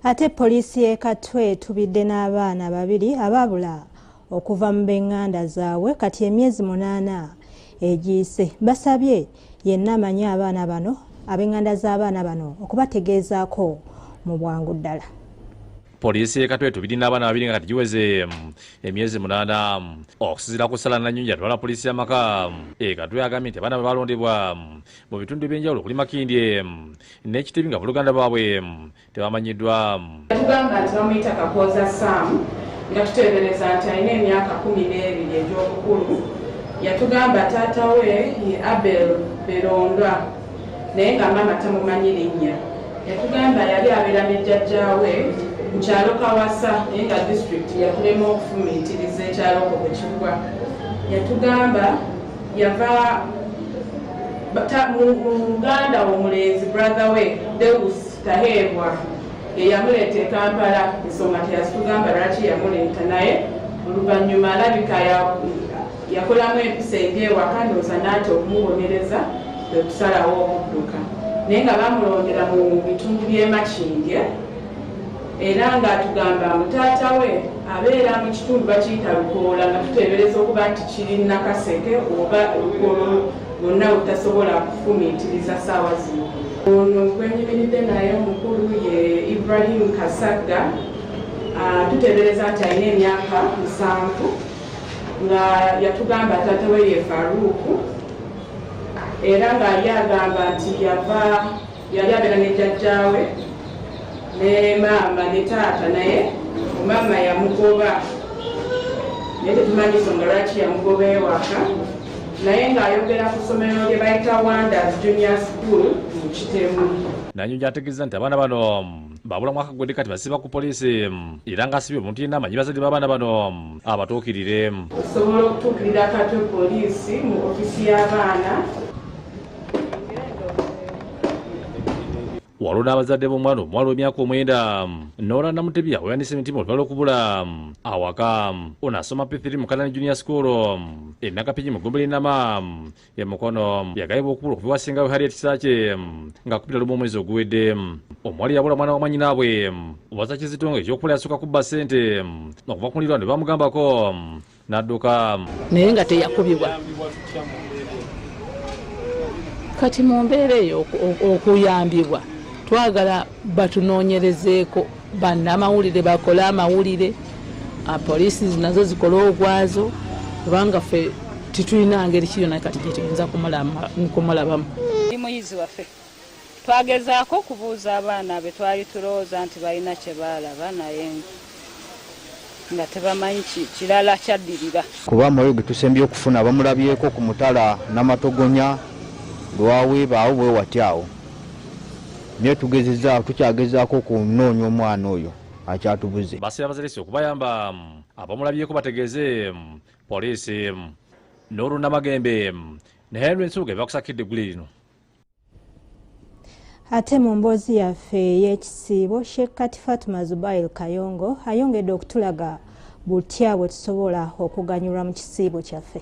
Ate poliisi y'e Katwe Etubidde n'abaana babiri abaabula okuva mu b'enganda zaabwe kati emyezi 8 egiyise. Basabye yenna amanyi abaana bano ab'enganda z'abaana bano okubategeezaako mu bwangu ddala. Poliisi y'e Katwe Etubidde n'abaana babiri nga kati giweze emyezi 8 okusinziira ku ssala Nnannyonyi atwala poliisi y'amaka e Katwe agambye nti abaana balondebwa mu bitundu eby'enjawulo okuli Makindye n'Ekitibi nga buluganda bwabwe tebamanyiddwa. Tugamba nti bamuyita Kakooza Sam nga tuteebereza nti alina emyaka 12 egy'obukulu. Yatugamba taata we ye Abel Berondwa naye nga maama tamumanyi linnya. Yatugamba yali abeera ne jjajjaawe mu kyalo Kawasa naye nga disitulikiti yakulema okufumiitiriza ekyalo okwo bwe kigwa. Yatugamba yava muganda omulenzi brother we Deus Taheebwa ye yamuleeta e Kampala, ensonga teyatugamba lwaki yamuleeta naye oluvannyuma alabika yakolamu empisa ebyewaka ndowooza n'ati okumubonereza kwe kusalawo okudduka. Naye nga bamulondera mu bitundu by'e Makindye era ng'atugamba mutaata we abeera mu kitundu bakiyita Lukoola nga tuteebereza okuba nti kiri Nakaseke oba Lukoola bonna butasobola kufumiitiriza ssaawa zino. Ono gwenyimiridde naye omukulu ye Ibrahim Kasagga, tuteebereza nti alina emyaka 7 nga yatugamba taata we ye Faruku era ng'ali agamba nti yali abeera ne jjajjaawe ne maama ne taata naye maama yamugoba naye tetumanyi nsonga lwaki yamugoba ewaka naye ng'ayogera ku ssomero lye bayita Wonders Junior School mu Kitemu. Nnannyonyi ategeeza nti abaana bano Baabula mwaka gwedde kati basiba ku poliisi era ng'asibye omuntu yenna amanyi bazadde b'abaana bano abatuukirire. Osobola okutuukirira Katwe poliisi mu ofisi y'abaana. Waliwo n'abazadde b'omwana omuwala w'emyaka 9 Noora Namutebi aweyanise emitima olutwala okubula awaka. Ono asoma P3 mu Kanani Junior School e Nakapigi mu Ggombole Nama e Mukono. Yagayibwa okubula okuva ssengawe Harriet Kisakye ng'akupira lumu omwezi oguwedde. Omuwala yabula mwana wa mwannyinaabwe Obasa Kizitongo ekyokubula yasooka kubba ssente okuva ku muliraano ne bamugambako n'adduka. Naye nga teyakubibwa. Kati mu mbeera eyo okuyambibwa twagala batunoonyerezeeko bannamawulire bakole amawulire, poliisi nazo zikole ogwazo kubanga ffe titulina ngeri kiyona kati gye tuyinza kumulabamu. Ndi muyizi waffe twagezaako okubuuza abaana be twali tulowooza nti balina kye baalaba naye nga tebamanyi kirala kyaddirira. Kuba mwoyo gwe tusembye okufuna bamulabyeko ku mutala n'amatogonya lwaweebaawo bwe watyawo. Naye tukyagezaako okunoonya omwana oyo akyatubuze. Basabye abazalisi okubayamba abamulabyeko bategeeze poliisi. Noolu Namagembe ne Henry Nsubuga bakusakidde eggulu lino. Ate mu mboozi yaffe ey'ekisiibo Sheikh Kati Fatuma Zubair Kayongo ayongedde okutulaga butya bwe tusobola okuganyulwa mu kisiibo kyaffe.